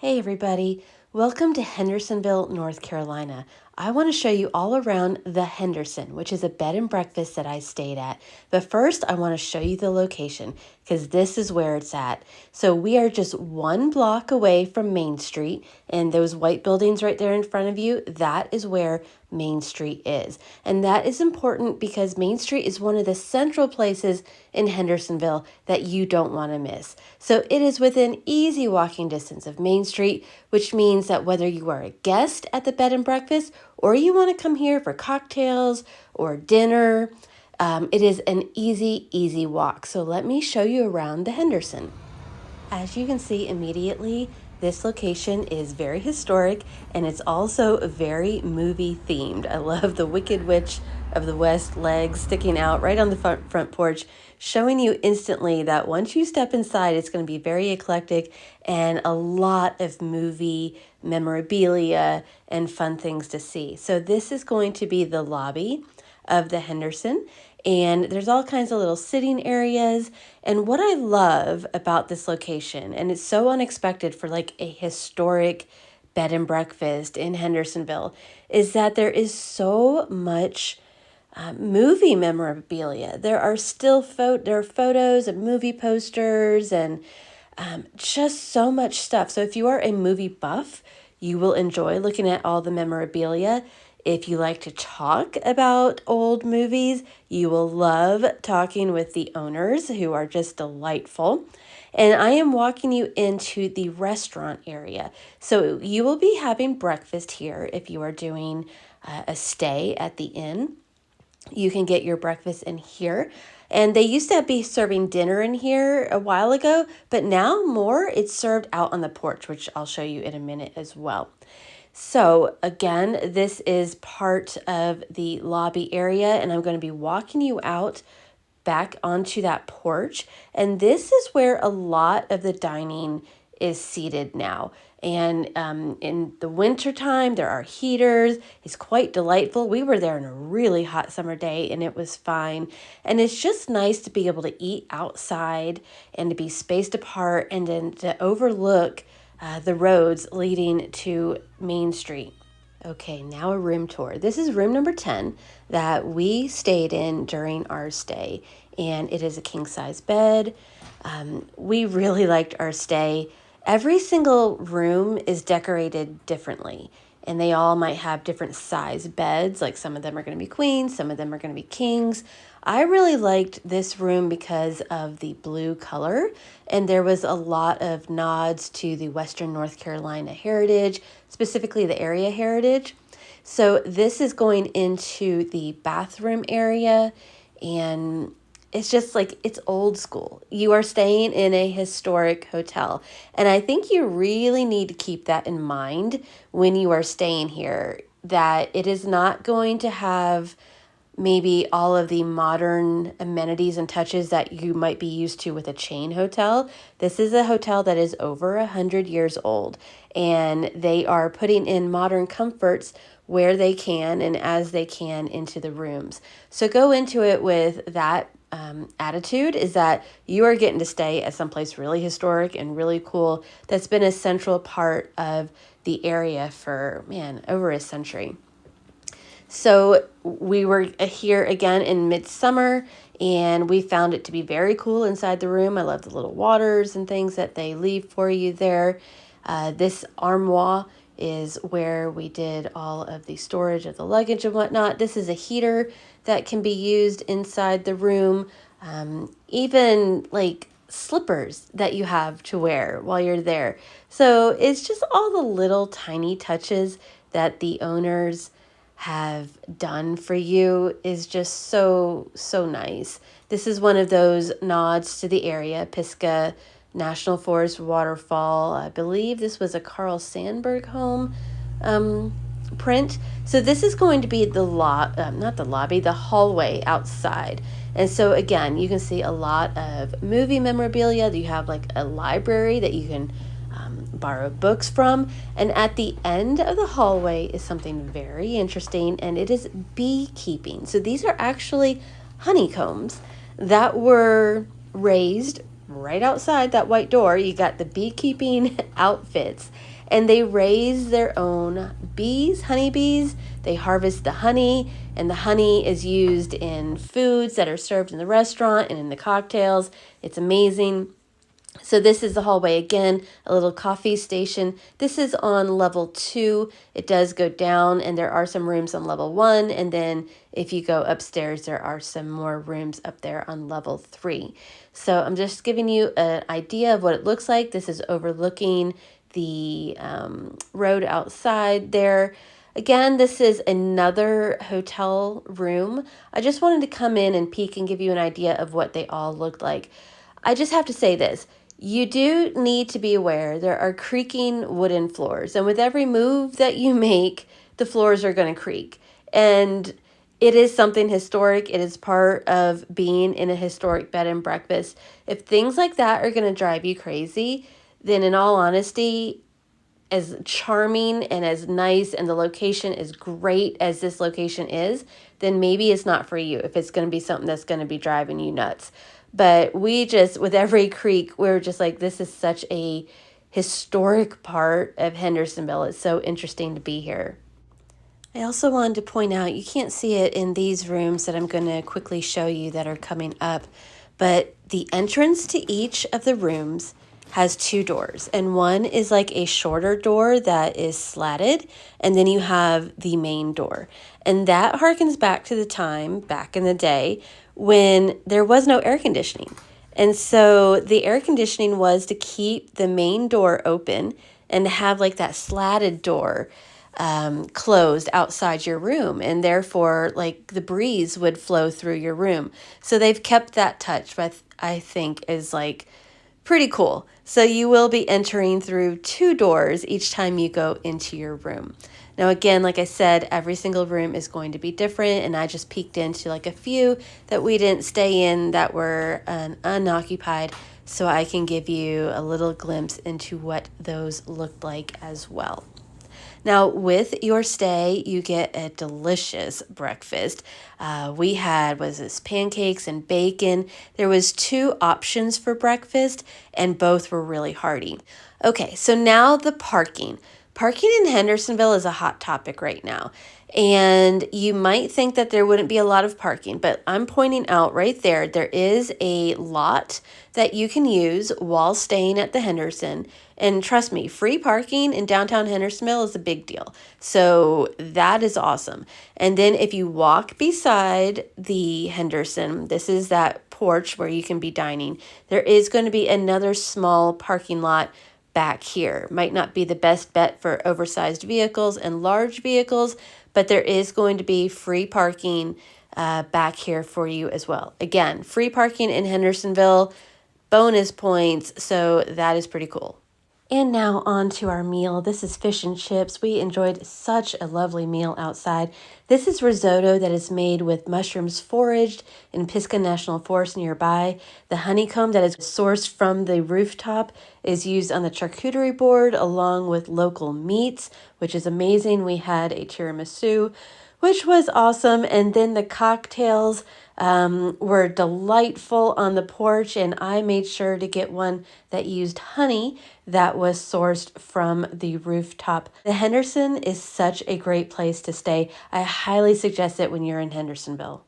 Hey everybody, welcome to Hendersonville, North Carolina. I want to show you all around the Henderson, which is a bed and breakfast that I stayed at. But first, I want to show you the location because this is where it's at. So we are just 1 block away from Main Street, and those white buildings right there in front of you, that is where Main Street is. And that is important because Main Street is one of the central places in Hendersonville that you don't want to miss. So it is within easy walking distance of Main Street, which means that whether you are a guest at the bed and breakfast or you want to come here for cocktails or dinner, it is an easy walk. So let me show you around the Henderson. As you can see immediately, this location is very historic and it's also very movie themed. I love the Wicked Witch of the West legs sticking out right on the front porch, showing you instantly that once you step inside, it's going to be very eclectic and a lot of movie memorabilia and fun things to see. So this is going to be the lobby of the Henderson. And there's all kinds of little sitting areas. And what I love about this location, and it's so unexpected for like a historic bed and breakfast in Hendersonville, is that there is so much movie memorabilia. There are still there are photos and movie posters and just so much stuff. So if you are a movie buff, you will enjoy looking at all the memorabilia. If you like to talk about old movies, you will love talking with the owners who are just delightful. And I am walking you into the restaurant area. So you will be having breakfast here if you are doing a stay at the inn. You can get your breakfast in here. And they used to be serving dinner in here a while ago, but now it's served out on the porch, which I'll show you in a minute as well. So again, this is part of the lobby area, and I'm going to be walking you out back onto that porch. And this is where a lot of the dining is seated now. And in the winter time, there are heaters. It's quite delightful. We were there on a really hot summer day and it was fine. And it's just nice to be able to eat outside and to be spaced apart and then to overlook the roads leading to Main Street. Okay, now a room tour. This is room number 10 that we stayed in during our stay, and it is a king-size bed. We really liked our stay. Every single room is decorated differently, and they all might have different size beds. Like some of them are going to be queens, some of them are going to be kings. I really liked this room because of the blue color, and there was a lot of nods to the Western North Carolina heritage, specifically the area heritage. So this is going into the bathroom area, and it's just like, it's old school. You are staying in a historic hotel. And I think you really need to keep that in mind when you are staying here, that it is not going to have maybe all of the modern amenities and touches that you might be used to with a chain hotel. This is a hotel that is over 100 years old, and they are putting in modern comforts where they can and as they can into the rooms. So go into it with that attitude, is that you are getting to stay at someplace really historic and really cool that's been a central part of the area for, over a century. So we were here again in midsummer, and we found it to be very cool inside the room. I love the little waters and things that they leave for you there. This armoire is where we did all of the storage of the luggage and whatnot. This is a heater that can be used inside the room. Even like slippers that you have to wear while you're there. So it's just all the little tiny touches that the owners have done for you is just so nice. This is one of those nods to the area, Pisgah National Forest waterfall. I believe this was a Carl Sandburg home print. So this is going to be the the hallway outside. And so again, you can see a lot of movie memorabilia. You have like a library that you can borrow books from. And at the end of the hallway is something very interesting, and it is beekeeping. So these are actually honeycombs that were raised right outside that white door, you got the beekeeping outfits. And they raise their own bees, honeybees. They harvest the honey, and the honey is used in foods that are served in the restaurant and in the cocktails. It's amazing. So this is the hallway again, a little coffee station. This is on level 2. It does go down, and there are some rooms on level 1. And then if you go upstairs, there are some more rooms up there on level 3. So I'm just giving you an idea of what it looks like. This is overlooking the road outside there. Again, this is another hotel room. I just wanted to come in and peek and give you an idea of what they all look like. I just have to say this. You do need to be aware there are creaking wooden floors, and with every move that you make, the floors are going to creak. And it is something historic. It is part of being in a historic bed and breakfast. If things like that are going to drive you crazy, then in all honesty, as charming and as nice and the location is great as this location is, then maybe it's not for you if it's going to be something that's going to be driving you nuts. But we just, with every creek, we're just like, this is such a historic part of Hendersonville. It's so interesting to be here. I also wanted to point out, you can't see it in these rooms that I'm going to quickly show you that are coming up, but the entrance to each of the rooms has 2 doors, and one is like a shorter door that is slatted, and then you have the main door. And that harkens back to the time back in the day when there was no air conditioning. And so the air conditioning was to keep the main door open and have like that slatted door closed outside your room, and therefore like the breeze would flow through your room. So they've kept that touch, but I think is like pretty cool. So you will be entering through 2 doors each time you go into your room. Now again, like I said, every single room is going to be different, and I just peeked into like a few that we didn't stay in that were unoccupied, so I can give you a little glimpse into what those looked like as well. Now, with your stay, you get a delicious breakfast. We had, pancakes and bacon. There was 2 options for breakfast, and both were really hearty. Okay, so now the parking. Parking in Hendersonville is a hot topic right now. And you might think that there wouldn't be a lot of parking, but I'm pointing out right there, there is a lot that you can use while staying at the Henderson. And trust me, free parking in downtown Hendersonville is a big deal. So that is awesome. And then if you walk beside the Henderson, this is that porch where you can be dining. There is going to be another small parking lot back here. Might not be the best bet for oversized vehicles and large vehicles, but there is going to be free parking back here for you as well. Again, free parking in Hendersonville, bonus points, so that is pretty cool. And now on to our meal. This is fish and chips. We enjoyed such a lovely meal outside. This is risotto that is made with mushrooms foraged in Pisgah National Forest nearby. The honeycomb that is sourced from the rooftop is used on the charcuterie board along with local meats, which is amazing. We had a tiramisu, which was awesome. And then the cocktails were delightful on the porch, and I made sure to get one that used honey that was sourced from the rooftop. The Henderson is such a great place to stay. I highly suggest it when you're in Hendersonville.